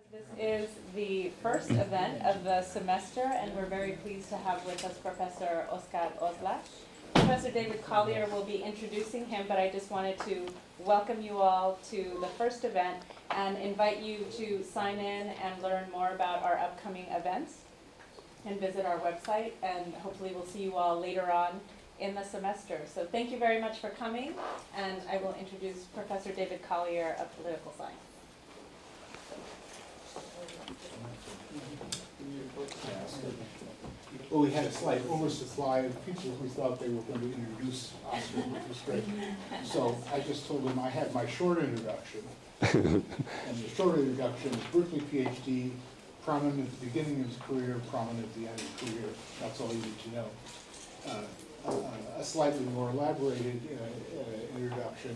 This is the first event of the semester, and we're very pleased to have with us Professor Oszlak. Professor David Collier will be introducing him, but I just wanted to welcome you all to the first event and invite you to sign in and learn more about our upcoming events and visit our website, and hopefully we'll see you all later on in the semester. So thank you very much for coming, and I will introduce Professor David Collier of Political Science. Well, we had a slight oversupply of people who thought they were going to introduce Oscar, which was great. So I just told them I had my short introduction. And the short introduction is Berkeley PhD, prominent at the beginning of his career, prominent at the end of his career. That's all you need to know. A slightly more elaborated introduction.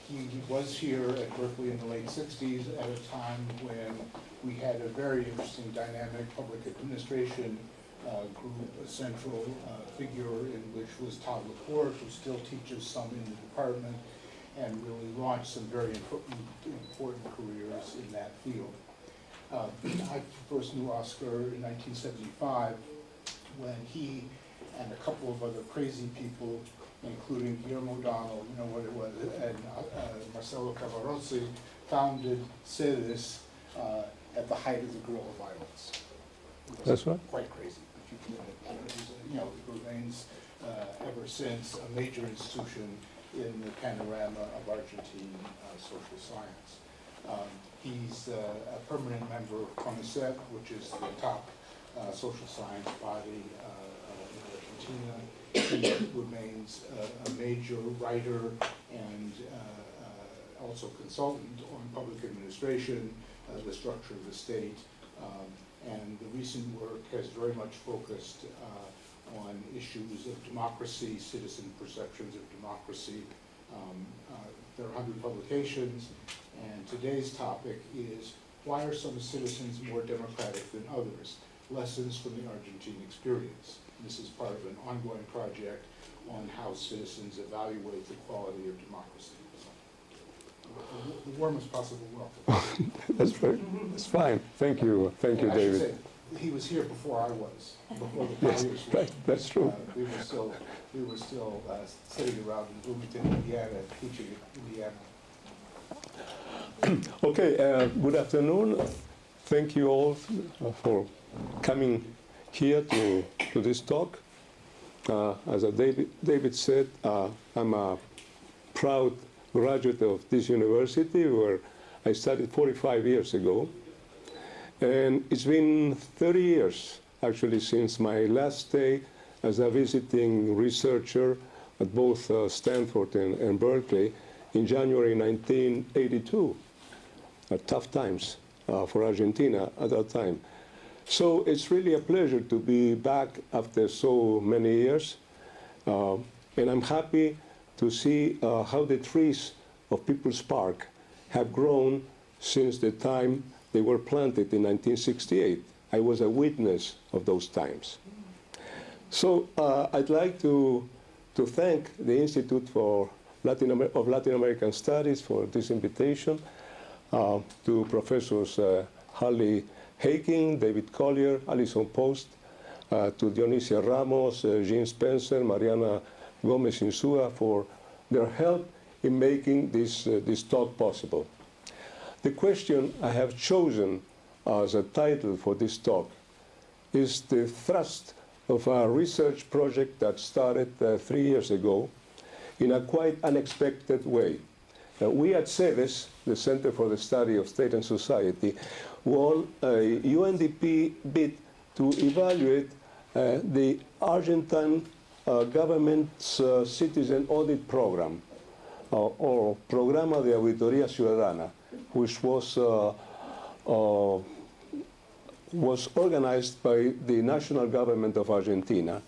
He was here at Berkeley in the late 60s at a time when we had a very interesting dynamic public administration group, a central figure in which was Todd LaPorte, who still teaches some in the department, and really launched some very important careers in that field. I first knew Oscar in 1975 when he and a couple of other crazy people, including Guillermo O'Donnell, you know what it was, and Marcelo Cavarozzi, founded CEDES at the height of the guerrilla violence. That's right. Quite crazy. You know, it remains ever since a major institution in the panorama of Argentine social science. He's a permanent member of CONICET, which is the top social science body in Argentina. He remains a major writer and also consultant on public administration, the structure of the state, and the recent work has very much focused on issues of democracy, citizen perceptions of democracy. There are 100 publications, and today's topic is why are some citizens more democratic than others? Lessons from the Argentine experience. This is part of an ongoing project on how citizens evaluate the quality of democracy. The warmest possible welcome. That's very, that's fine. Thank you, David. Say, he was here before I was, before the Yes, Colliers were. right, that's true. We were still sitting around in Bloomington, Indiana, teaching in Indiana. Okay, good afternoon. Thank you all for coming here to this talk. As David said, I'm a proud graduate of this university where I studied 45 years ago. And it's been 30 years, actually, since my last day as a visiting researcher at both Stanford and Berkeley in January 1982. Tough times for Argentina at that time. So it's really a pleasure to be back after so many years. And I'm happy to see how the trees of People's Park have grown since the time they were planted in 1968. I was a witness of those times. So I'd like to thank the Institute for Latin American Studies for this invitation, to Professors Harley Haking, David Collier, Alison Post, to Dionisia Ramos, Jean Spencer, Mariana Gomez-Insua for their help in making this talk possible. The question I have chosen as a title for this talk is the thrust of a research project that started 3 years ago in a quite unexpected way. We at CEDES, the Center for the Study of State and Society, won a UNDP bid to evaluate the Argentine government's citizen audit program, or Programa de Auditoría Ciudadana, which was organized by the national government of Argentina.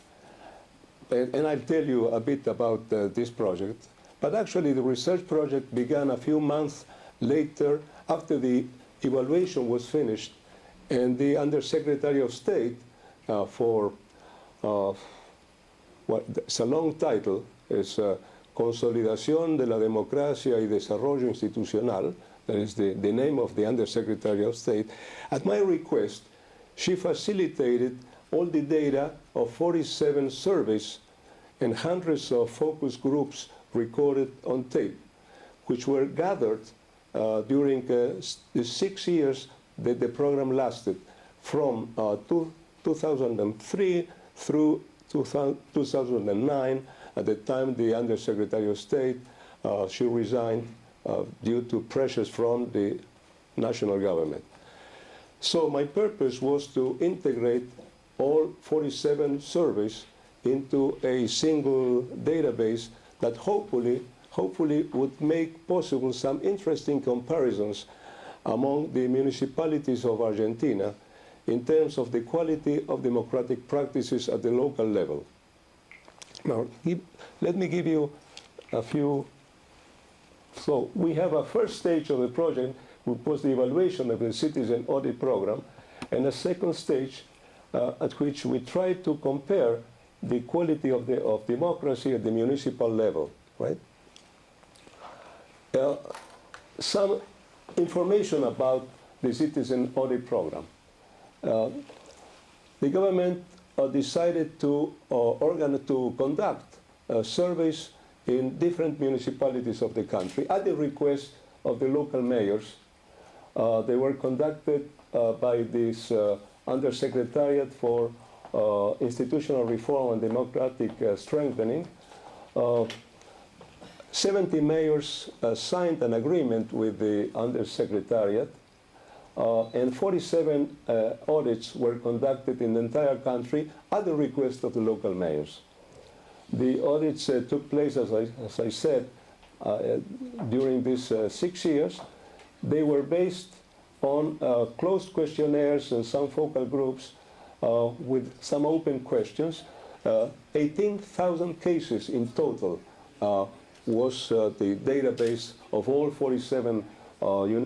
And I'll tell you a bit about this project. But actually, the research project began a few months later, after the evaluation was finished, and the Undersecretary of State for it's a long title, is Consolidación de la Democracia y Desarrollo Institucional, that is the name of the Undersecretary of State, at my request, she facilitated all the data of 47 surveys and hundreds of focus groups recorded on tape, which were gathered during the 6 years that the program lasted, from 2003 through 2009. At the time, the Undersecretary of State, she resigned due to pressures from the national government. So my purpose was to integrate all 47 surveys into a single database that hopefully would make possible some interesting comparisons among the municipalities of Argentina in terms of the quality of democratic practices at the local level. Now, let me give you a few. So we have a first stage of the project, which was the evaluation of the citizen audit program, and a second stage at which we try to compare the quality of democracy at the municipal level, right? Some information about the citizen audit program. The government decided to conduct surveys in different municipalities of the country at the request of the local mayors. They were conducted by this Undersecretariat for Institutional Reform and Democratic Strengthening. 70 mayors signed an agreement with the Undersecretariat, and 47 audits were conducted in the entire country at the request of the local mayors. The audits took place, as I said, during these 6 years. They were based on closed questionnaires and some focal groups with some open questions. 18,000 cases in total was the database of all 47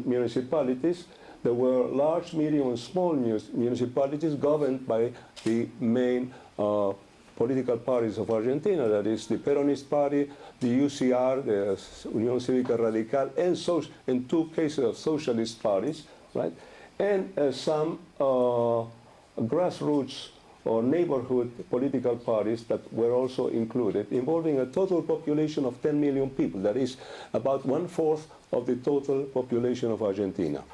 municipalities. There were large, medium, and small municipalities governed by the main political parties of Argentina, that is the Peronist Party, the UCR, the Unión Cívica Radical, and in 2 cases of socialist parties, right? And some grassroots or neighborhood political parties that were also included, involving a total population of 10 million people. That is about 1/4 of the total population of Argentina.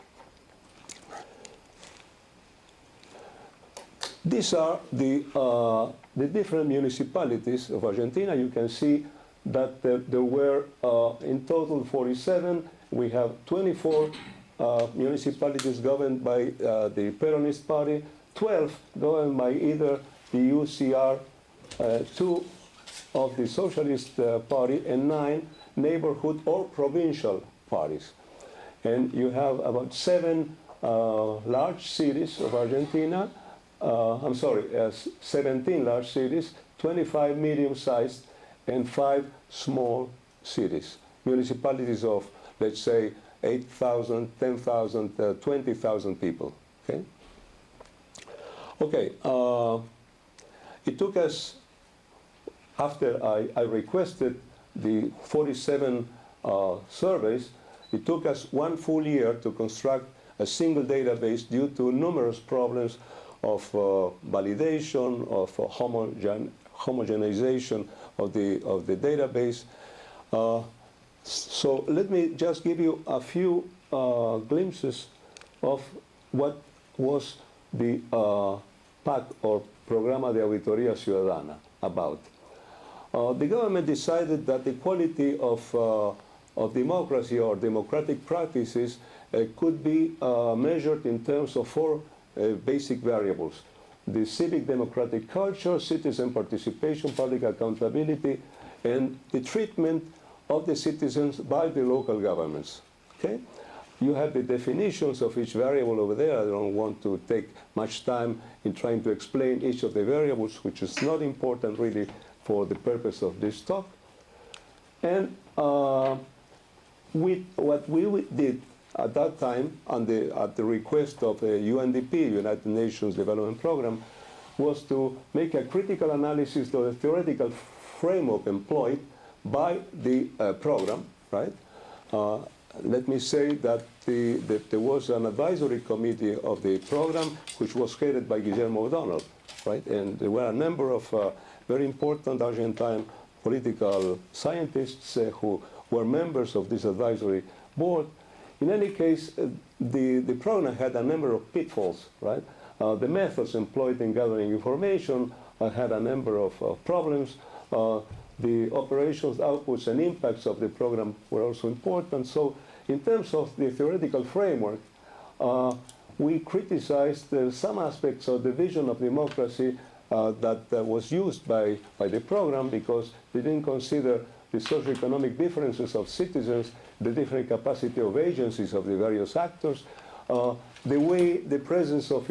These are the different municipalities of Argentina. You can see that there were in total 47. We have 24 municipalities governed by the Peronist Party, 12 governed by either the UCR, 2 of the Socialist Party, and 9 neighborhood or provincial parties. And you have about 7 large cities of Argentina, 17 large cities, 25 medium-sized, and 5 small cities. Municipalities of, let's say, 8,000, 10,000, 20,000 people, okay? Okay, it took us, after I requested the 47 surveys, it took us 1 full year to construct a single database due to numerous problems of validation, of homogenization of the database. So let me just give you a few glimpses of what was the PAC, or Programa de Auditoría Ciudadana, about. The government decided that the quality of democracy or democratic practices could be measured in terms of 4 basic variables: the civic democratic culture, citizen participation, public accountability, and the treatment of the citizens by the local governments. Okay? You have the definitions of each variable over there. I don't want to take much time in trying to explain each of the variables, which is not important really for the purpose of this talk. And what we did at that time, at the request of the UNDP, United Nations Development Program, was to make a critical analysis of the theoretical framework employed by the program, right? Let me say that there was an advisory committee of the program, which was headed by Guillermo O'Donnell, right? And there were a number of very important Argentine political scientists who were members of this advisory board. In any case, the program had a number of pitfalls, right? The methods employed in gathering information had a number of problems. The operations, outputs, and impacts of the program were also important. So in terms of the theoretical framework, we criticized some aspects of the vision of democracy that was used by the program, because they didn't consider the socioeconomic differences of citizens, the different capacity of agencies of the various actors, the way the presence of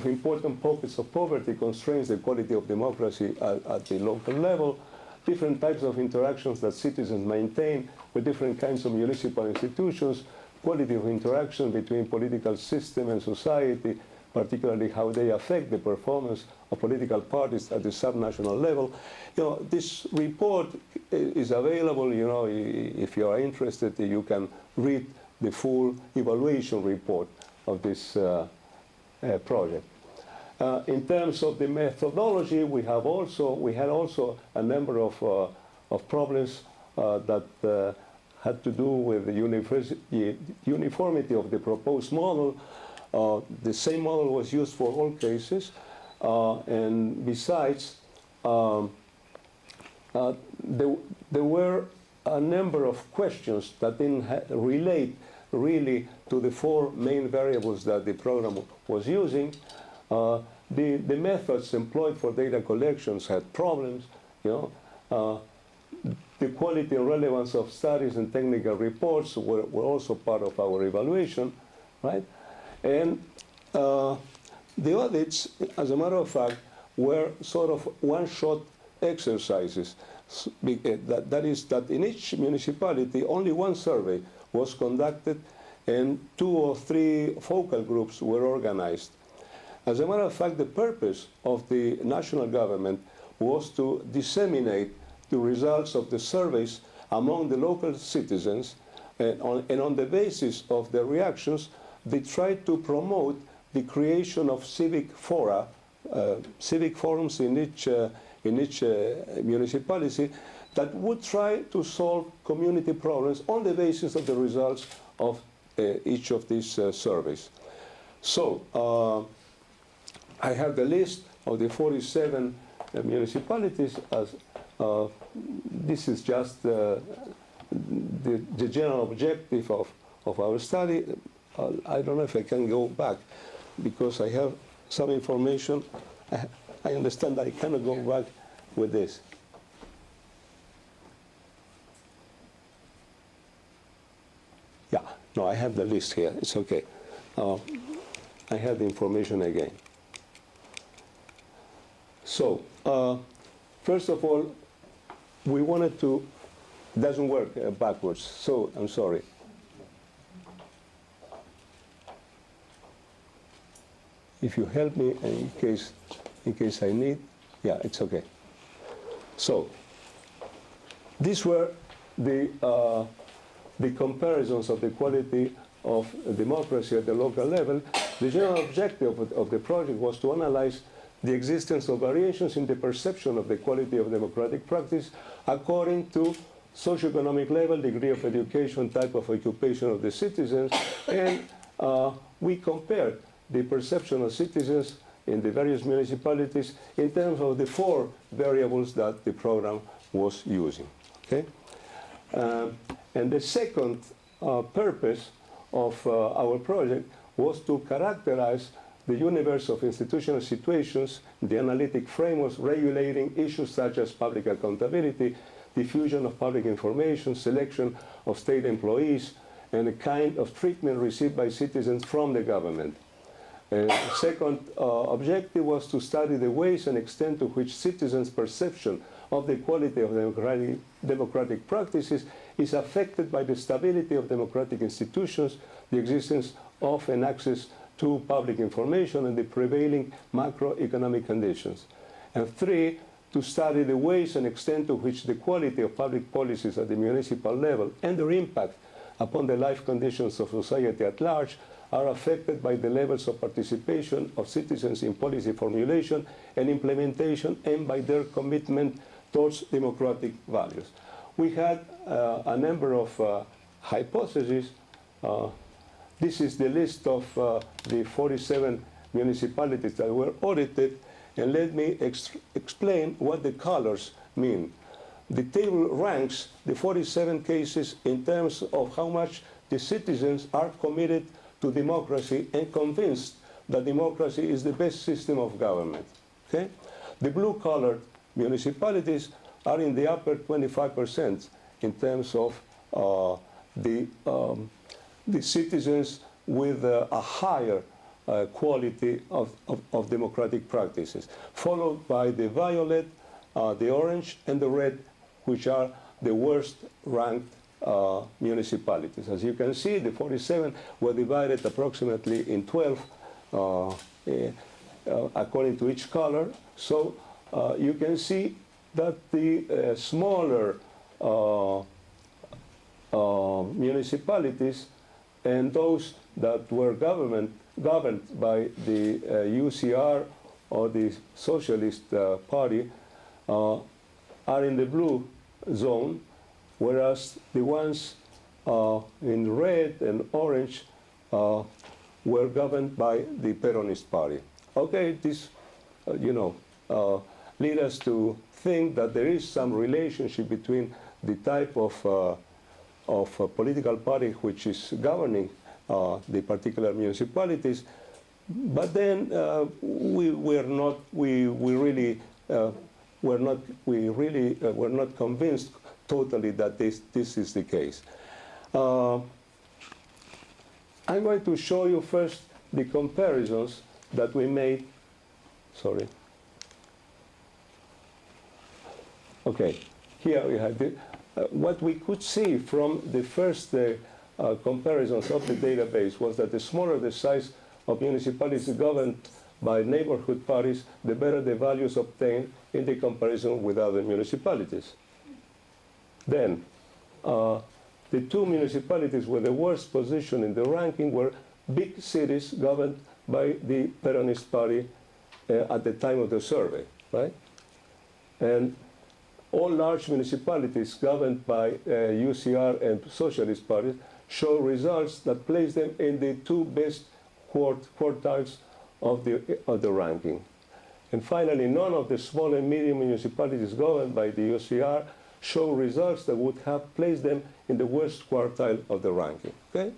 important pockets of poverty constrains the quality of democracy at the local level, different types of interactions that citizens maintain with different kinds of municipal institutions, quality of interaction between political system and society, particularly how they affect the performance of political parties at the subnational level. You know, this report is available. You know, if you are interested, you can read the full evaluation report of this project. In terms of the methodology, we had also a number of problems that had to do with the uniformity of the proposed model. The same model was used for all cases, and besides, there were a number of questions that didn't relate really to the four main variables that the program was using. The methods employed for data collections had problems. You know, the quality and relevance of studies and technical reports were also part of our evaluation, right? And the audits, as a matter of fact, were sort of one-shot exercises. That is, that in each municipality, only one survey was conducted and 2 or 3 focal groups were organized. As a matter of fact, the purpose of the national government was to disseminate the results of the surveys among the local citizens, and on the basis of their reactions, they tried to promote the creation of civic fora, civic forums in each municipality that would try to solve community problems on the basis of the results of each of these surveys. So I have the list of the 47 municipalities. As this is just the general objective of our study. I don't know if I can go back, because I have some information. I understand I cannot go back with this. Yeah, no, I have the list here. It's okay. I have the information again. So, first of all, we wanted to, doesn't work backwards, so I'm sorry. If you help me, in case I need, yeah, it's okay. So, these were the comparisons of the quality of democracy at the local level. The general objective of the project was to analyze the existence of variations in the perception of the quality of democratic practice according to socioeconomic level, degree of education, type of occupation of the citizens, and we compared the perception of citizens in the various municipalities in terms of the 4 variables that the program was using. Okay? And the second purpose of our project was to characterize the universe of institutional situations, the analytic frameworks regulating issues such as public accountability, diffusion of public information, selection of state employees, and the kind of treatment received by citizens from the government. The second objective was to study the ways and extent to which citizens' perception of the quality of democratic practices is affected by the stability of democratic institutions, the existence of and access to public information, and the prevailing macroeconomic conditions. And 3, to study the ways and extent to which the quality of public policies at the municipal level and their impact upon the life conditions of society at large are affected by the levels of participation of citizens in policy formulation and implementation and by their commitment towards democratic values. We had a number of hypotheses. This is the list of the 47 municipalities that were audited, and let me explain what the colors mean. The table ranks the 47 cases in terms of how much the citizens are committed to democracy and convinced that democracy is the best system of government. Okay? The blue-colored municipalities are in the upper 25% in terms of the citizens with a higher quality of democratic practices, followed by the violet, the orange, and the red, which are the worst ranked municipalities. As you can see, the 47 were divided approximately in 12 according to each color. So you can see that the smaller municipalities and those that were governed by the UCR or the Socialist Party are in the blue zone, whereas the ones in red and orange were governed by the Peronist Party. Okay, this, lead us to think that there is some relationship between the type of political party which is governing the particular municipalities, but then we're not convinced totally that this is the case. I'm going to show you first the comparisons that we made. Sorry. Okay, here we have what we could see from the first comparisons of the database was that the smaller the size of municipalities governed by neighborhood parties, the better the values obtained in the comparison with other municipalities. Then, the two municipalities with the worst position in the ranking were big cities governed by the Peronist Party at the time of the survey, right? And all large municipalities governed by UCR and Socialist parties show results that place them in the two best quartiles of the ranking. And finally, none of the small and medium municipalities governed by the UCR show results that would have placed them in the worst quartile of the ranking. Okay?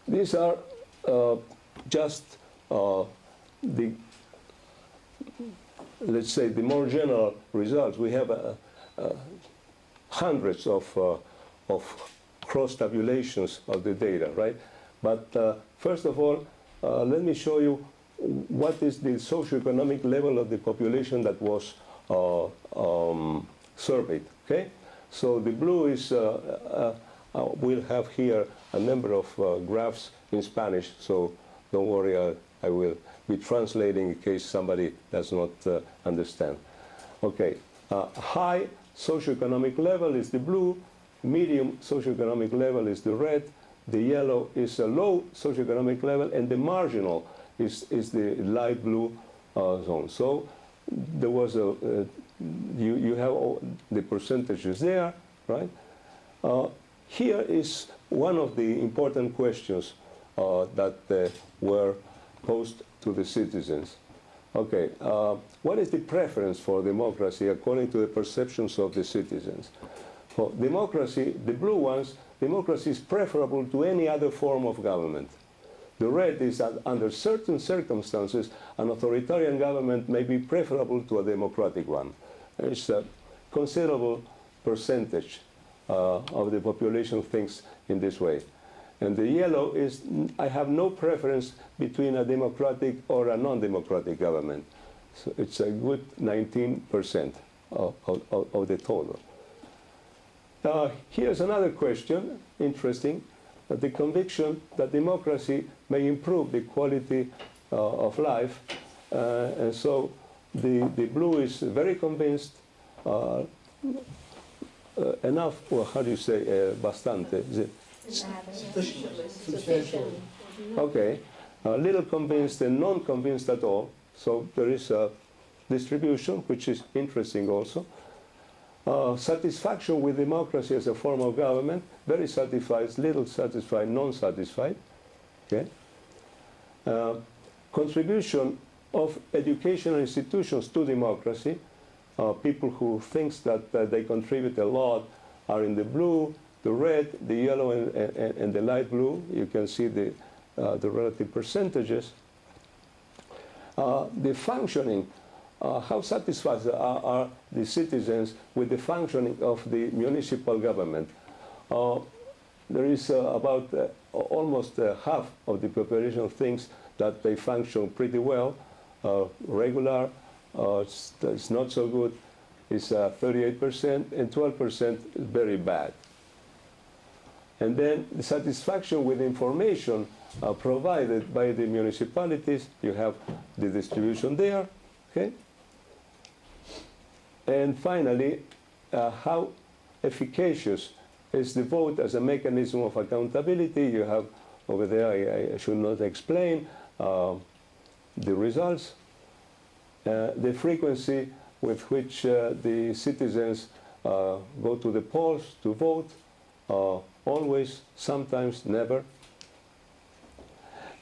These are just the, let's say, the more general results. We have hundreds of cross-tabulations of the data, right? But first of all, let me show you what is the socioeconomic level of the population that was surveyed, okay? So the blue is, we'll have here a number of graphs in Spanish, so don't worry, I will be translating in case somebody does not understand. Okay, high socioeconomic level is the blue, medium socioeconomic level is the red, the yellow is a low socioeconomic level, and the marginal is the light blue zone. So there was you have all the percentages there, right? Here is one of the important questions that were posed to the citizens. Okay, what is the preference for democracy according to the perceptions of the citizens? For democracy, the blue ones, democracy is preferable to any other form of government. The red is that under certain circumstances, an authoritarian government may be preferable to a democratic one. It's a considerable percentage of the population thinks in this way. And the yellow is, I have no preference between a democratic or a non-democratic government. So it's a good 19% of the total. Here's another question, interesting, that the conviction that democracy may improve the quality of life. And so the blue is very convinced, enough, or how do you say, bastante? Is it? Substantially. Okay. Little convinced and non-convinced at all. So there is a distribution, which is interesting also. Satisfaction with democracy as a form of government, very satisfied, little satisfied, non-satisfied. Okay. Contribution of educational institutions to democracy. People who think that they contribute a lot are in the blue, the red, the yellow, and the light blue. You can see the relative percentages. The functioning, how satisfied are the citizens with the functioning of the municipal government? There is about almost half of the population thinks that they function pretty well, regular, it's not so good, is 38%, and 12% is very bad. And then the satisfaction with information provided by the municipalities, you have the distribution there, okay? And finally, how efficacious is the vote as a mechanism of accountability. You have over there, I should not explain the results. The frequency with which the citizens go to the polls to vote, always, sometimes, never.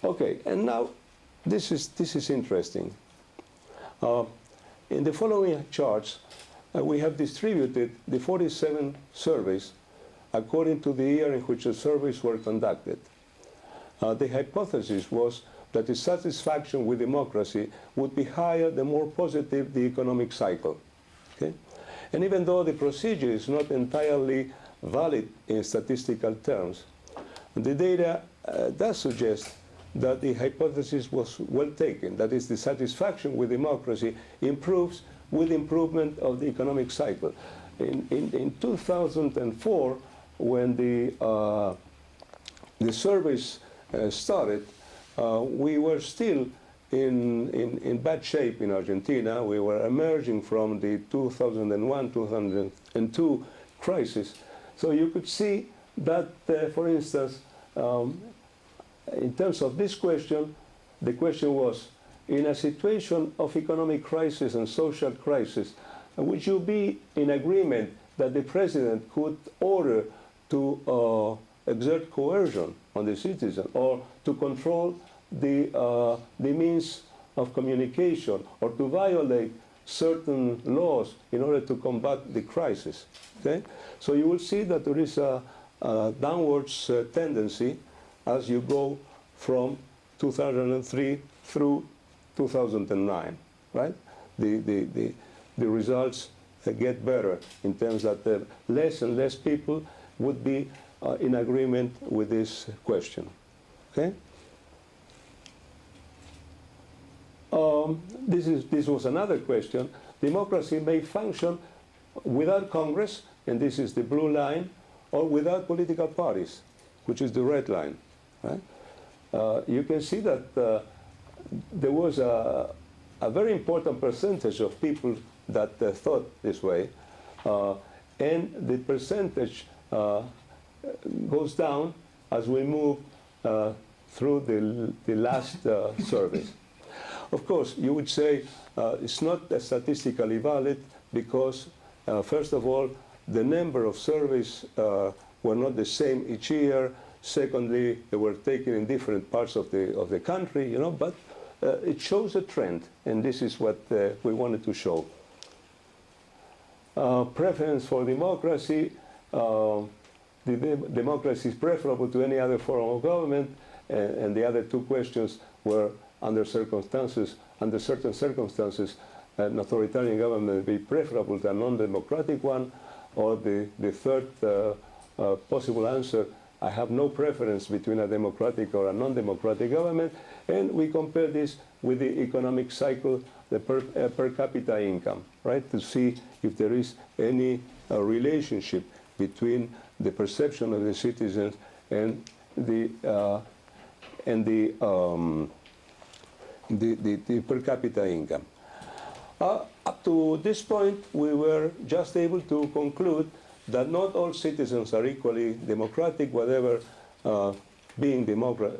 Okay, and now this is interesting. In the following charts, we have distributed the 47 surveys according to the year in which the surveys were conducted. The hypothesis was that the satisfaction with democracy would be higher the more positive the economic cycle. Okay? And even though the procedure is not entirely valid in statistical terms, the data does suggest that the hypothesis was well taken. That is, the satisfaction with democracy improves with improvement of the economic cycle. In 2004, when the surveys started, we were still in bad shape in Argentina. We were emerging from the 2001, 2002 crisis. So you could see that, for instance, in terms of this question, the question was, in a situation of economic crisis and social crisis, would you be in agreement that the president could order to exert coercion on the citizen, or to control the means of communication, or to violate certain laws in order to combat the crisis? Okay? So you will see that there is a downwards tendency as you go from 2003 through 2009, right? The results get better in terms that less and less people would be in agreement with this question, okay? This was another question. Democracy may function without Congress, and this is the blue line, or without political parties, which is the red line, right? You can see that there was a very important percentage of people that thought this way, and the percentage goes down as we move through the last surveys. Of course, you would say it's not statistically valid because, first of all, the number of surveys were not the same each year. Secondly, they were taken in different parts of the country, you know, but it shows a trend, and this is what we wanted to show. Preference for democracy. Democracy is preferable to any other form of government, and the other two questions were under certain circumstances, an authoritarian government would be preferable to a non-democratic one, or the third possible answer, I have no preference between a democratic or a non-democratic government, and we compare this with the economic cycle, the per capita income, right, to see if there is any relationship between the perception of the citizens and the per capita income. Up to this point, we were just able to conclude that not all citizens are equally democratic, whatever being democrat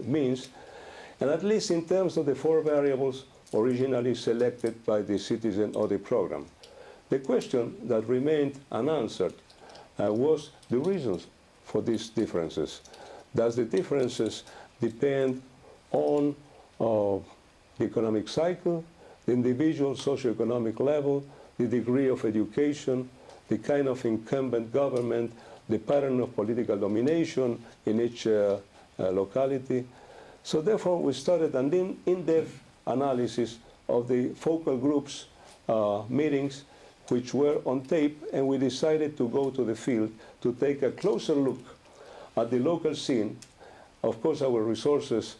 means, and at least in terms of the 4 variables originally selected by the citizen or the program. The question that remained unanswered was the reasons for these differences. Does the differences depend on the economic cycle, the individual socioeconomic level, the degree of education, the kind of incumbent government, the pattern of political domination in each locality? So therefore, we started an in-depth analysis of the focal groups meetings, which were on tape, and we decided to go to the field to take a closer look at the local scene. Of course, our resources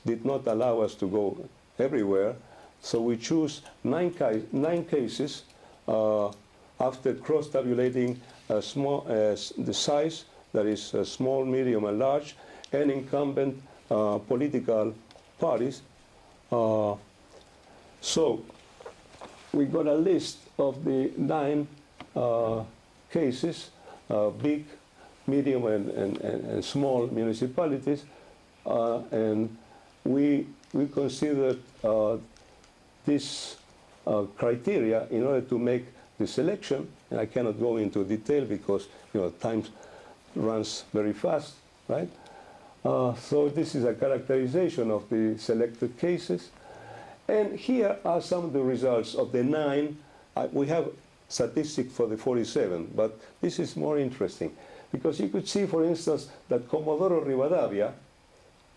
did not allow us to go everywhere, so we chose 9 cases after cross-tabulating the size, that is small, medium, and large, and incumbent political parties. So we got a list of the 9 cases, big, medium, and small municipalities, and we considered this criteria in order to make the selection. And I cannot go into detail because time runs very fast, right? So this is a characterization of the selected cases. And here are some of the results of the 9. We have statistics for the 47, but this is more interesting because you could see, for instance, that Comodoro Rivadavia,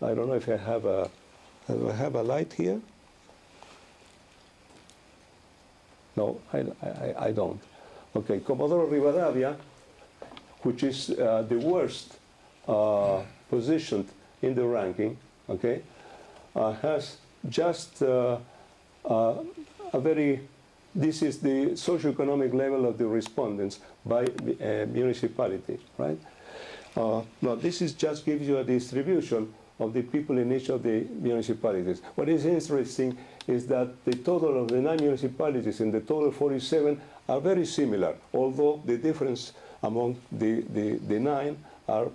I don't know if I have a light here. No, I don't. Okay, Comodoro Rivadavia, which is the worst positioned in the ranking, okay, has just a very, this is the socioeconomic level of the respondents by municipality, right? Now, this is just gives you a distribution of the people in each of the municipalities. What is interesting is that the total of the 9 municipalities and the total 47 are very similar, although the difference among the 9 are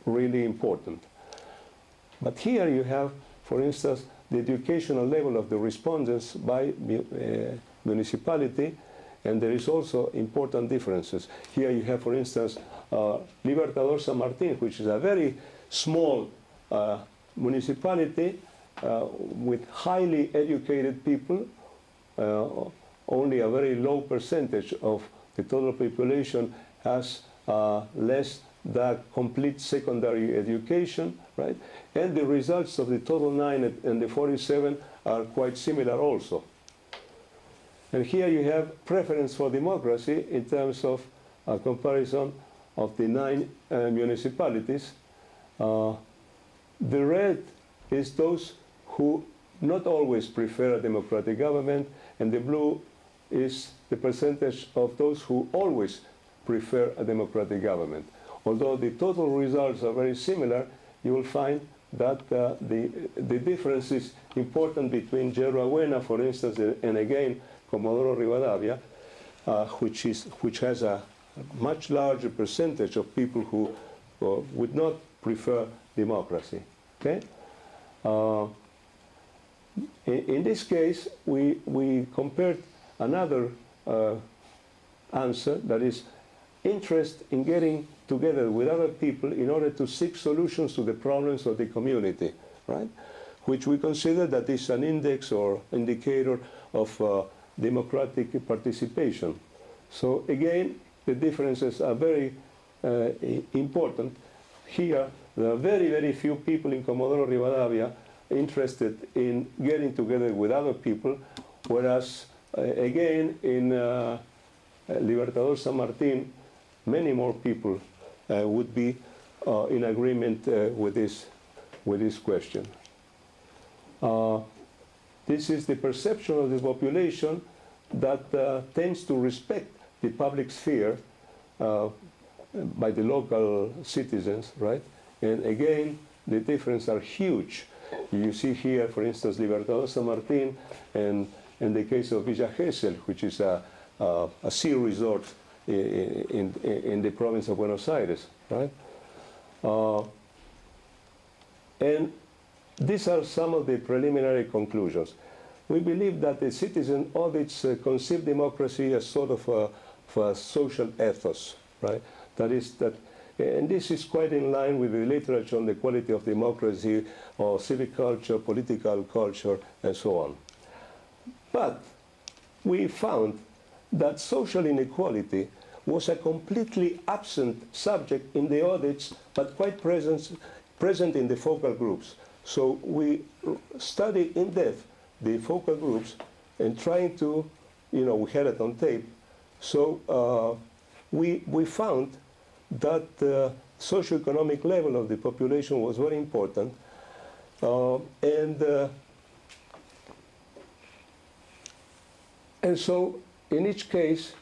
really important. But here you have, for instance, the educational level of the respondents by municipality, and there is also important differences. Here you have, for instance, Libertador San Martín, which is a very small municipality with highly educated people. Only a very low percentage of the total population has less than complete secondary education, right? And the results of the total 9 and the 47 are quite similar also. And here you have preference for democracy in terms of a comparison of the 9 municipalities. The red is those who not always prefer a democratic government, and the blue is the percentage of those who always prefer a democratic government. Although the total results are very similar, you will find that the difference is important between Yerba Buena, for instance, and again, Comodoro Rivadavia, which has a much larger percentage of people who would not prefer democracy. Okay? In this case, we compared another answer, that is interest in getting together with other people in order to seek solutions to the problems of the community, right? Which we consider that is an index or indicator of democratic participation. So again, the differences are very important. Here, there are very, very few people in Comodoro Rivadavia interested in getting together with other people, whereas again in Libertador San Martín, many more people would be in agreement with this question. This is the perception of the population that tends to respect the public sphere by the local citizens, right? And again, the differences are huge. You see here, for instance, Libertador San Martín, and in the case of Villa Gesell, which is a a ski resort in the province of Buenos Aires, right? And these are some of the preliminary conclusions. We believe that the citizen audits conceive democracy as sort of a social ethos, right? That is that, and this is quite in line with the literature on the quality of democracy, or civic culture, political culture, and so on. But we found that social inequality was a completely absent subject in the audits, but quite present in the focal groups. So we studied in depth the focal groups and trying to, we had it on tape. So we found that the socioeconomic level of the population was very important. And so in each case,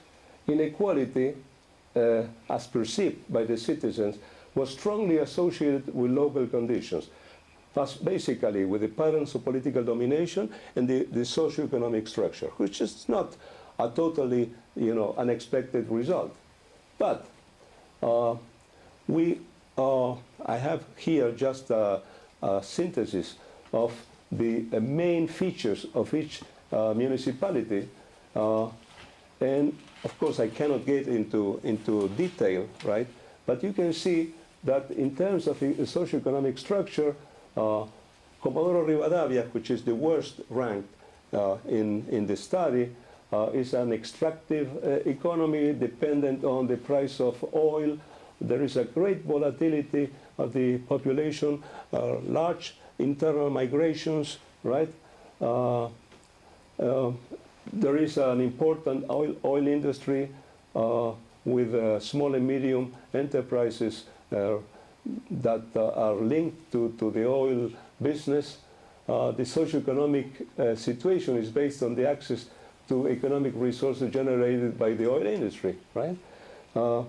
inequality, as perceived by the citizens, was strongly associated with local conditions, basically with the patterns of political domination and the socioeconomic structure, which is not a totally unexpected result. But I have here just a synthesis of the main features of each municipality. And of course, I cannot get into detail, right? But you can see that in terms of the socioeconomic structure, Comodoro Rivadavia, which is the worst ranked in the study, is an extractive economy dependent on the price of oil. There is a great volatility of the population, large internal migrations, right? There is an important oil industry with small and medium enterprises that are linked to the oil business. The socioeconomic situation is based on the access to economic resources generated by the oil industry, right? And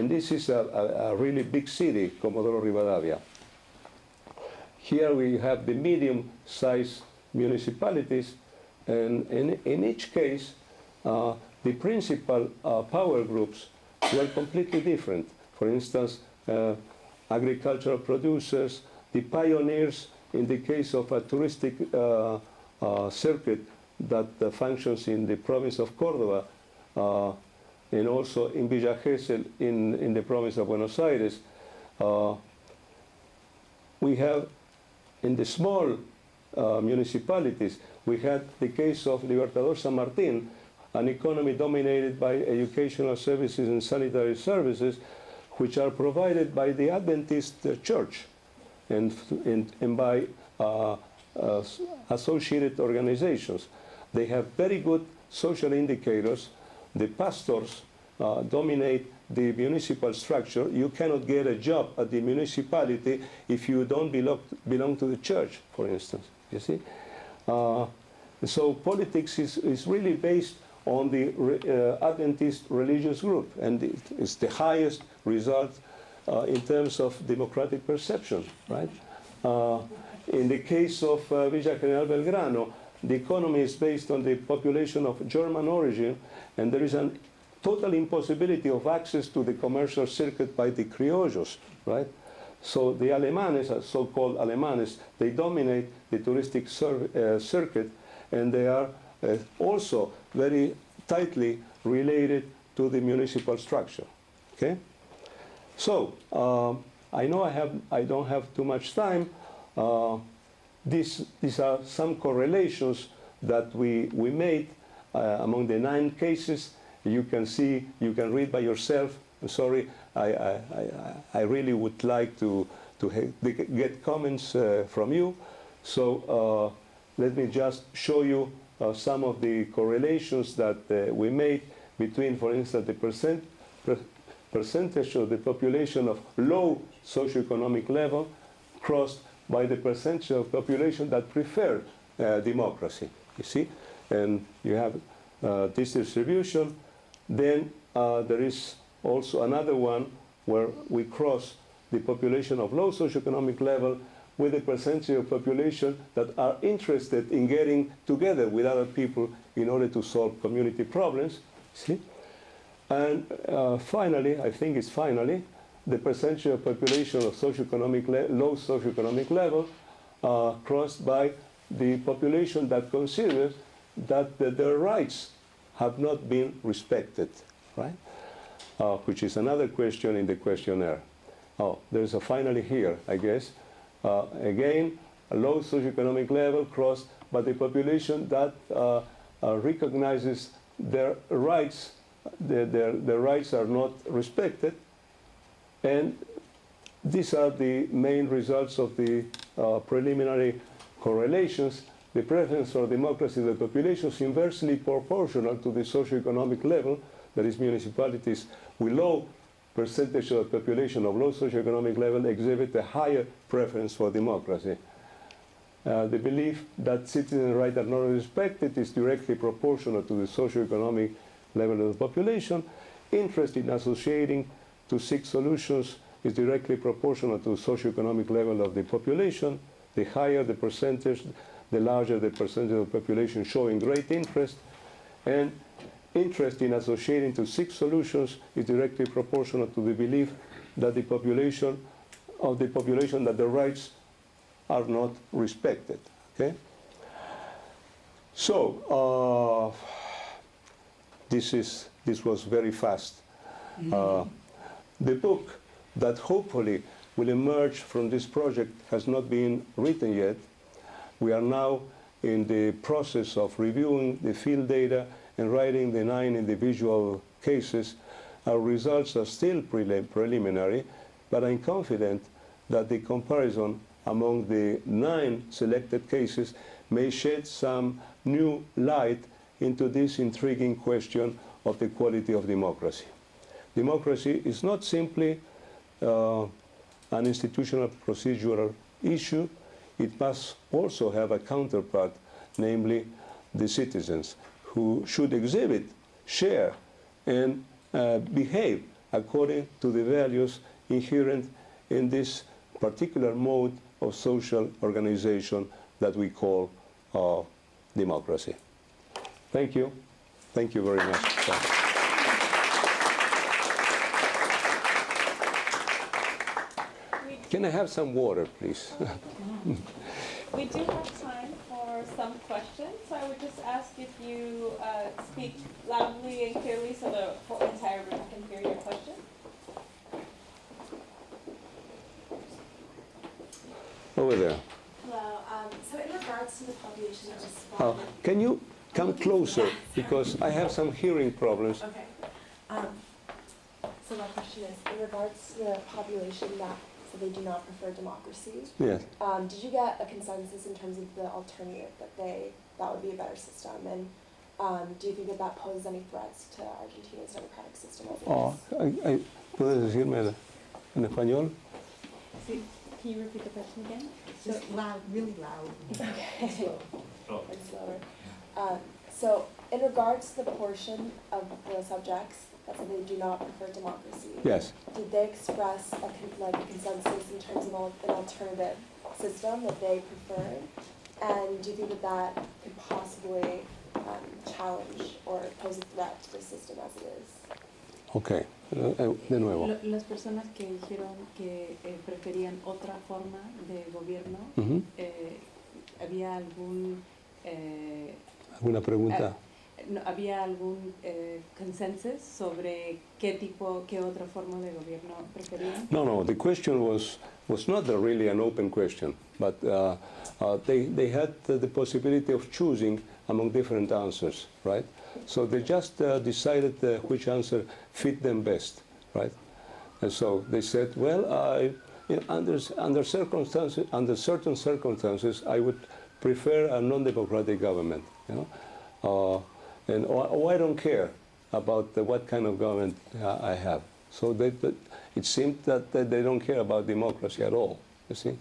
this is a really big city, Comodoro Rivadavia. Here we have the medium-sized municipalities, and in each case, the principal power groups were completely different. For instance, agricultural producers, the pioneers in the case of a touristic circuit that functions in the province of Córdoba, and also in Villa Gesell in the province of Buenos Aires. We have, in the small municipalities, we had the case of Libertador San Martín, an economy dominated by educational services and sanitary services, which are provided by the Adventist Church and by associated organizations. They have very good social indicators. The pastors dominate the municipal structure. You cannot get a job at the municipality if you don't belong to the church, for instance, you see? So politics is really based on the Adventist religious group, and it's the highest result in terms of democratic perception, right? In the case of Villa General Belgrano, the economy is based on the population of German origin, and there is a total impossibility of access to the commercial circuit by the criollos, right? So the Alemanes, so-called Alemanes, they dominate the touristic circuit, and they are also very tightly related to the municipal structure, okay? So I know I don't have too much time. These are some correlations that we made among the 9 cases. You can see, you can read by yourself. I'm sorry, I really would like to get comments from you. So let me just show you some of the correlations that we made between, for instance, the percentage of the population of low socioeconomic level crossed by the percentage of population that prefer democracy, you see? And you have this distribution. Then there is also another one where we cross the population of low socioeconomic level with the percentage of population that are interested in getting together with other people in order to solve community problems. See? And finally, I think it's finally, the percentage of population of low socioeconomic level crossed by the population that considers that their rights have not been respected, right? Which is another question in the questionnaire. Oh, there's a finally here, I guess. Again, a low socioeconomic level crossed by the population that recognizes their rights. Their rights are not respected. And these are the main results of the preliminary correlations. The preference for democracy in the population is inversely proportional to the socioeconomic level, that is, municipalities with low percentage of the population of low socioeconomic level exhibit a higher preference for democracy. The belief that citizen rights are not respected is directly proportional to the socioeconomic level of the population. Interest in associating to seek solutions is directly proportional to the socioeconomic level of the population. The higher the percentage, the larger the percentage of the population showing great interest. And interest in associating to seek solutions is directly proportional to the belief that the population that the rights are not respected. Okay? So this was very fast. The book that hopefully will emerge from this project has not been written yet. We are now in the process of reviewing the field data and writing the 9 individual cases. Our results are still preliminary, but I'm confident that the comparison among the 9 selected cases may shed some new light into this intriguing question of the quality of democracy. Democracy is not simply an institutional procedural issue. It must also have a counterpart, namely the citizens, who should exhibit, share, and behave according to the values inherent in this particular mode of social organization that we call democracy. Thank you. Thank you very much. Can I have some water, please? We do have time for some questions, so I would just ask if you speak loudly and clearly so the whole entire room can hear your question. Over there. Hello. So in regards to the population that responded... Can you come closer? Because I have some hearing problems. Okay. So my question is, in regards to the population that said they do not prefer democracy, Yes. did you get a consensus in terms of the alternative that would be a better system? And do you think that that poses any threats to Argentina's democratic system as it is? ¿Puedes decirme en español? Sí. Can you repeat the question again? Just loud, really loud. Okay. And slower. So in regards to the portion of the subjects that said they do not prefer democracy, Yes. did they express a consensus in terms of an alternative system that they preferred? And do you think that that could possibly challenge or pose a threat to the system as it is? Okay. De nuevo. Las personas que dijeron que preferían otra forma de gobierno, ¿había ¿Alguna pregunta? ¿Había algún consensus sobre qué otra forma de gobierno preferían? No. The question was not really an open question, but they had the possibility of choosing among different answers, right? So they just decided which answer fit them best, right? And so they said, well, under certain circumstances, I would prefer a non-democratic government, you know, or I don't care about what kind of government I have. So it seemed that they don't care about democracy at all, you see.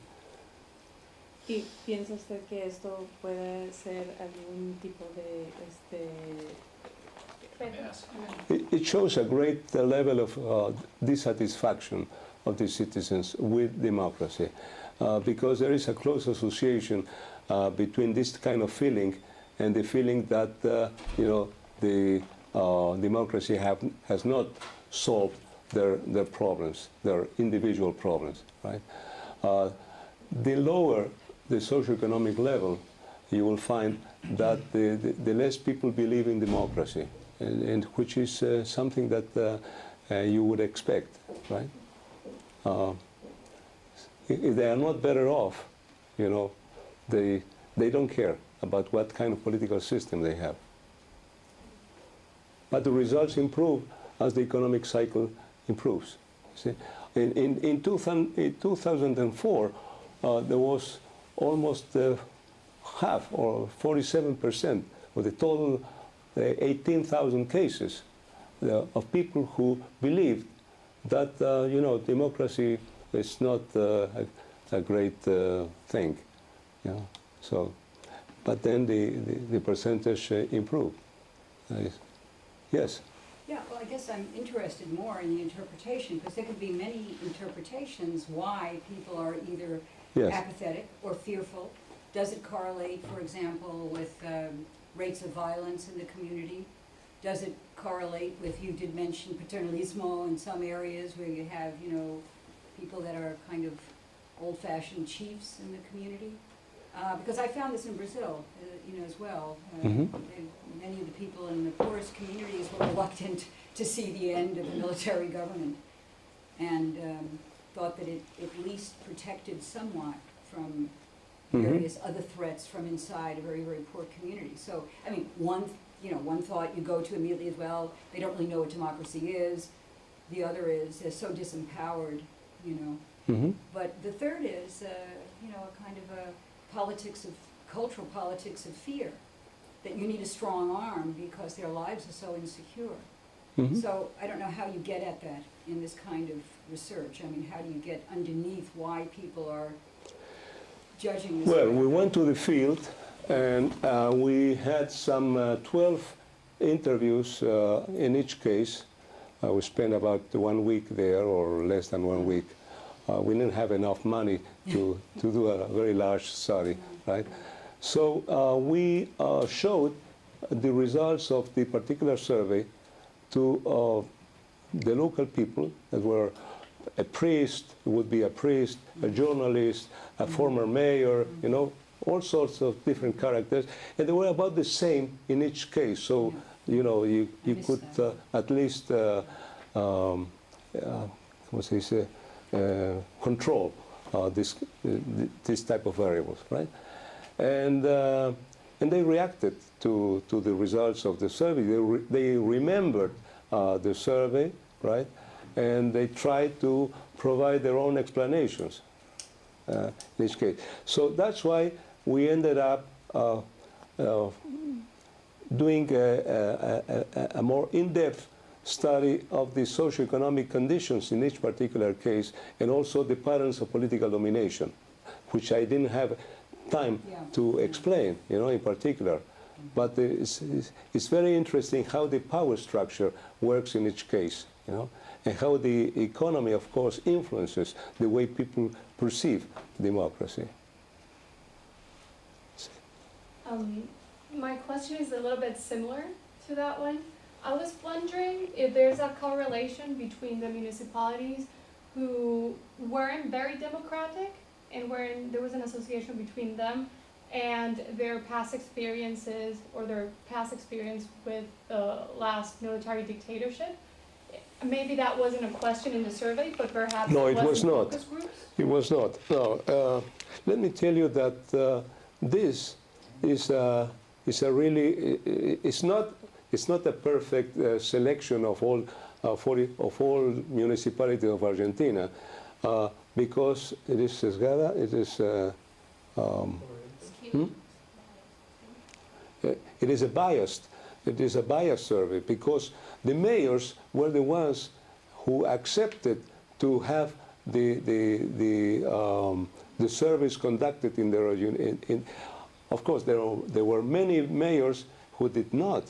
¿Y piensa usted que esto puede ser algún tipo de It shows a great level of dissatisfaction of the citizens with democracy, because there is a close association between this kind of feeling and the feeling that the democracy has not solved their problems, their individual problems, right? The lower the socioeconomic level, you will find that the less people believe in democracy, and which is something that you would expect, right? If they are not better off, they don't care about what kind of political system they have. But the results improve as the economic cycle improves. See? In 2004, there was almost half, or 47% of the total 18,000 cases of people who believed that democracy is not a great thing. So, but then the percentage improved. Yes. Yeah, well, I guess I'm interested more in the interpretation, because there could be many interpretations why people are either apathetic or fearful. Does it correlate, for example, with rates of violence in the community? Does it correlate with, you did mention paternalismo in some areas where you have, people that are kind of old-fashioned chiefs in the community? Because I found this in Brazil, as well. Many of the people in the poorest communities were reluctant to see the end of the military government, and thought that it at least protected somewhat from various other threats from inside a very, very poor community. So, I mean, one thought you go to immediately as well, they don't really know what democracy is. The other is they're so disempowered, But the third is, a kind of a cultural politics of fear, that you need a strong arm because their lives are so insecure. So I don't know how you get at that in this kind of research. I mean, how do you get underneath why people are judging this? Well, we went to the field, and we had some 12 interviews in each case. We spent about 1 week there, or less than 1 week. We didn't have enough money to do a very large study, right? So we showed the results of the particular survey to the local people that were a priest, would be a priest, a journalist, a former mayor, all sorts of different characters, and they were about the same in each case. So, you could at least, control this type of variables, right? And they reacted to the results of the survey. They remembered the survey, right? And they tried to provide their own explanations in each case. So that's why we ended up doing a more in-depth study of the socioeconomic conditions in each particular case, and also the patterns of political domination, which I didn't have time to explain, in particular. But it's very interesting how the power structure works in each case, and how the economy, of course, influences the way people perceive democracy. My question is a little bit similar to that one. I was wondering if there's a correlation between the municipalities who weren't very democratic and wherein there was an association between them and their past experiences, or their past experience with the last military dictatorship. Maybe that wasn't a question in the survey, but perhaps No, it was not. in focus groups? It was not. No. Let me tell you that this is a really, it's not a perfect selection of all municipalities of Argentina, because it is sesgada, it is a biased survey, because the mayors were the ones who accepted to have the surveys conducted in their of course there were many mayors who did not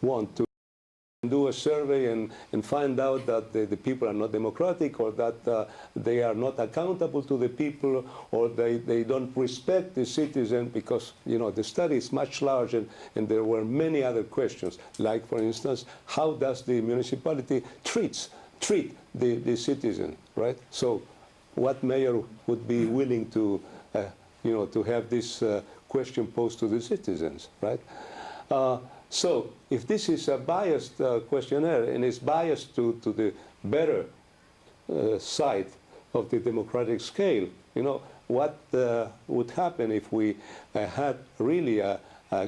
want to do a survey and find out that the people are not democratic, or that they are not accountable to the people, or they don't respect the citizen, because the study is much larger and there were many other questions, like for instance, how does the municipality treat the citizen, right? So what mayor would be willing to to have this question posed to the citizens, right? So if this is a biased questionnaire and it's biased to the better side of the democratic scale, what would happen if we had really a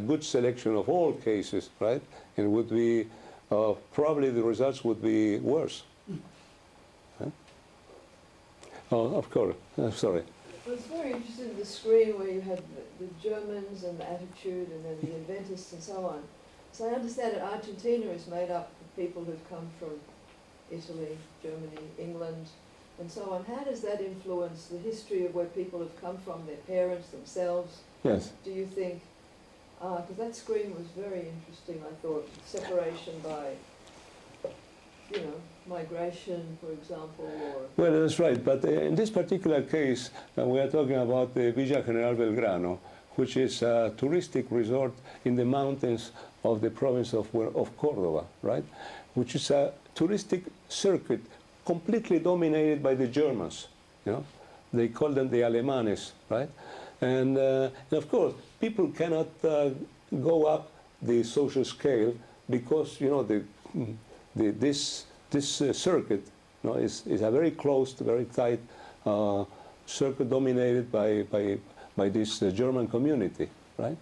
good selection of all cases, right? And would be, probably the results would be worse. Huh? Oh, of course, sorry. I was very interested in the screen where you had the Germans and the attitude and then the inventists and so on. So I understand that Argentina is made up of people who've come from Italy, Germany, England, and so on. How does that influence the history of where people have come from, their parents, themselves? Yes. Do you think, because that screen was very interesting, I thought, separation by, migration, for example, or... Well, that's right, but in this particular case, we are talking about the Villa General Belgrano, which is a touristic resort in the mountains of the province of Córdoba, right? Which is a touristic circuit completely dominated by the Germans, They call them the Alemanes, right? And of course, people cannot go up the social scale because, this circuit is a very closed, very tight circuit dominated by this German community, right?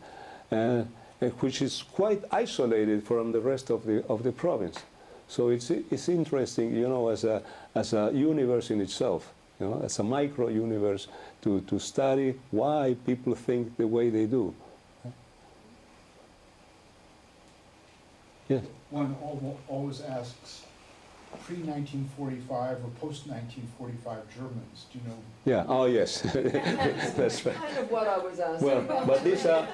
Which is quite isolated from the rest of the province. So it's interesting, as a universe in itself, as a micro universe to study why people think the way they do. Yes. One always asks, pre-1945 or post-1945 Germans, do you know? Yeah, oh yes, that's right. Kind of what I was asking. Well, but these are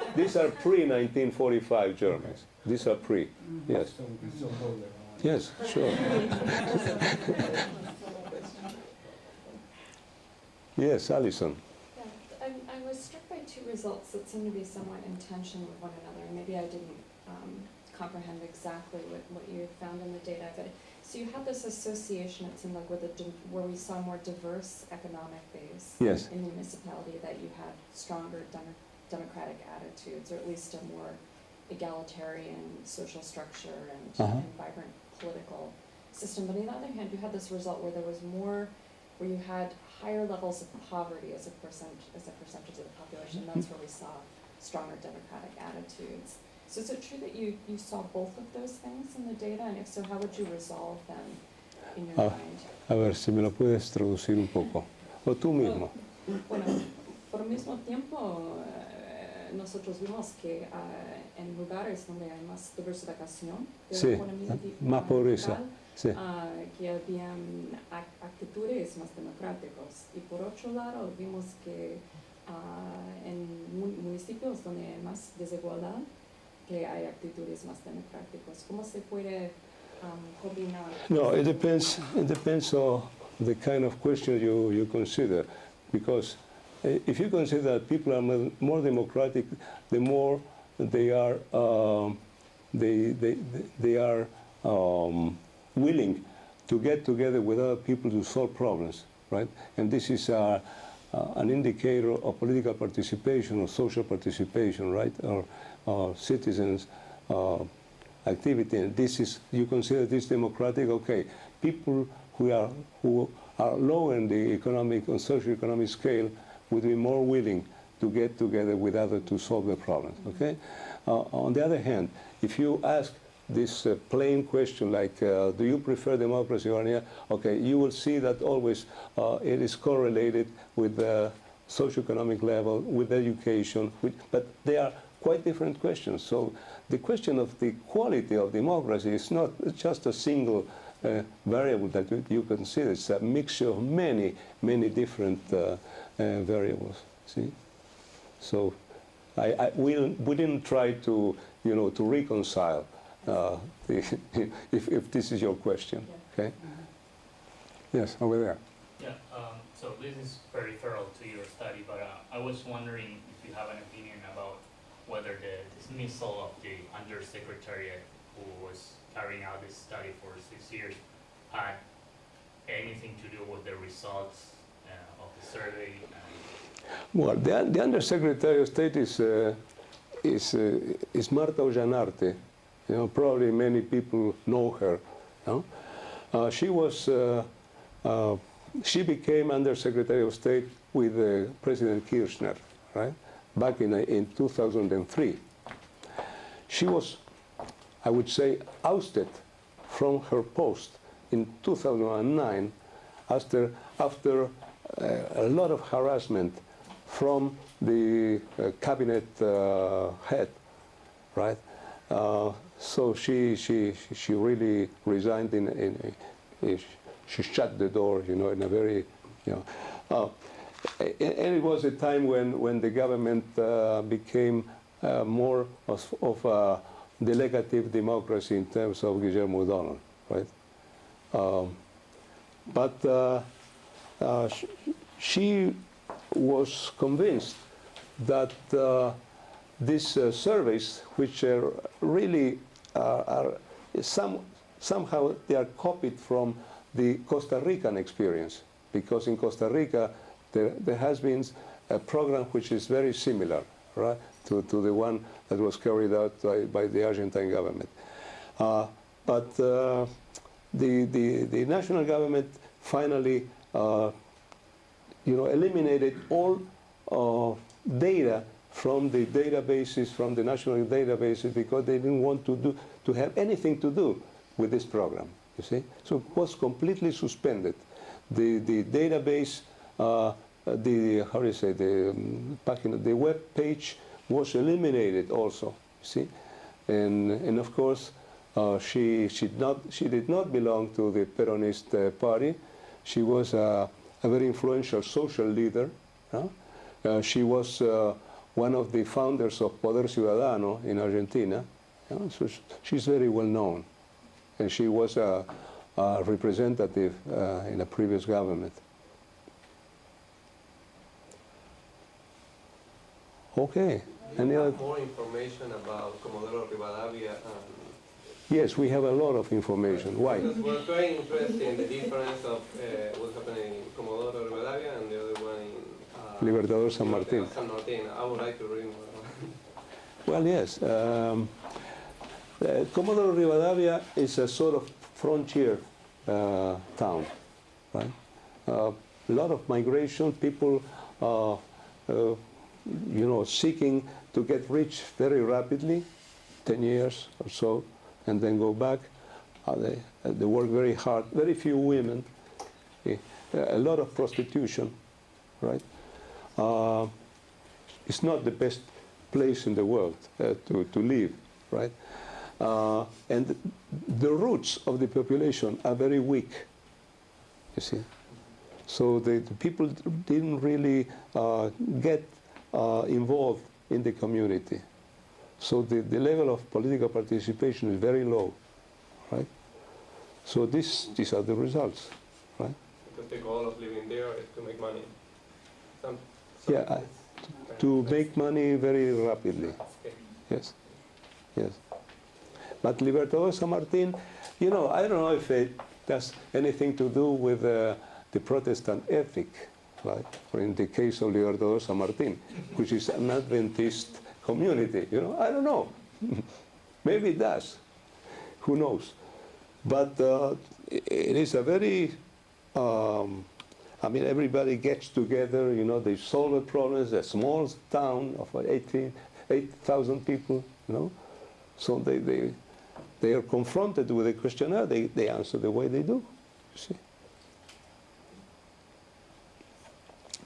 pre-1945 Germans. These are pre, yes. So we can still go there. Yes, sure. Yes, Alison. Yeah, I was struck by two results that seem to be somewhat in tension with one another, and maybe I didn't comprehend exactly what you had found in the data, but so you had this association, it seemed like, where we saw more diverse economic base Yes. in the municipality, that you had stronger democratic attitudes, or at least a more egalitarian social structure and vibrant political system. But on the other hand, you had this result where there was more, where you had higher levels of poverty as a percentage of the population. That's where we saw stronger democratic attitudes. So is it true that you saw both of those things in the data? And if so, how would you resolve them in your mind? A ver si me lo puedes traducir un poco. O tú mismo. Bueno, por el mismo tiempo, nosotros vimos que en lugares donde hay más diversificación de Sí, la economía más pobreza. local, Sí. que habían actitudes más democráticos. Y por otro lado, vimos que en municipios donde hay más desigualdad, que hay actitudes más democráticas. ¿Cómo se puede combinar? No, it depends on the kind of question you consider, because if you consider that people are more democratic, the more they are willing to get together with other people to solve problems, right? And this is an indicator of political participation or social participation, right? Or citizens' activity. And this is, you consider this democratic? Okay, people who are low in the economic and socio-economic scale would be more willing to get together with others to solve the problems, okay? On the other hand, if you ask this plain question like, do you prefer democracy or not? Okay, you will see that always it is correlated with the socioeconomic level, with education, but they are quite different questions. So the question of the quality of democracy is not just a single variable that you consider. It's a mixture of many, many different variables, see? So we didn't try to, to reconcile if this is your question. Okay. Yes, over there. Yeah, so this is peripheral to your study, but I was wondering if you have an opinion about whether the dismissal of the undersecretariat who was carrying out this study for 6 years had anything to do with the results of the survey. Well, the Undersecretary of State is Marta Ollanarte. You know, probably many people know her. No? She became Undersecretary of State with President Kirchner, right? Back in 2003. She was, I would say, ousted from her post in 2009 after a lot of harassment from the cabinet head, right? So she really resigned she shut the door, you know, in a very, you know. And it was a time when the government became more of a delegative democracy in terms of Guillermo O'Donnell, right? But she was convinced that these surveys, which are really somehow they are copied from the Costa Rican experience, because in Costa Rica there has been a program which is very similar, right, to the one that was carried out by the Argentine government. But the national government finally, eliminated all data from the databases, from the national databases, because they didn't want to have anything to do with this program. You see, so it was completely suspended. The database, the web page was eliminated also. You see, and of course, she did not belong to the Peronist party. She was a very influential social leader. She was one of the founders of Poder Ciudadano in Argentina. So she's very well known. And she was a representative in a previous government. Okay. Any other? More information about Comodoro Rivadavia? Yes, we have a lot of information. Why? Because we're very interested in the difference of what's happening in Comodoro Rivadavia and the other one in Libertador San Martín. San Martín. I would like to read more. Well, yes. Comodoro Rivadavia is a sort of frontier town, right? A lot of migration, people, seeking to get rich very rapidly, 10 years or so, and then go back. They work very hard. Very few women. A lot of prostitution, right? It's not the best place in the world to live, right? And the roots of the population are very weak, you see. So the people didn't really get involved in the community. So the level of political participation is very low, right? So these are the results, right? Because the goal of living there is to make money. Yeah, to make money very rapidly. Okay. Yes, yes. But Libertador San Martín, I don't know if it has anything to do with the Protestant ethic, right? Or in the case of Libertador San Martín, which is an Adventist community, I don't know. Maybe it does. Who knows? But it is a very, everybody gets together, they solve the problems, a small town of 8,000 people, So they are confronted with a questionnaire, they answer the way they do, you see.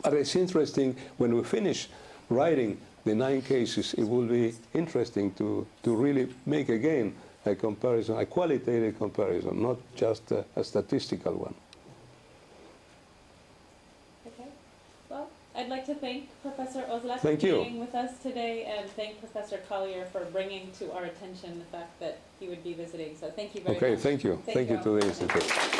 But it's interesting, when we finish writing the 9 cases, it will be interesting to really make again a comparison, a qualitative comparison, not just a statistical one. Okay. Well, I'd I'd like to thank Professor Oszlak Thank for you. being with us today, and thank Professor Collier for bringing to our attention the fact that he would be visiting. So thank you very much. Okay, thank you. Thank Thank you you. to the Institute.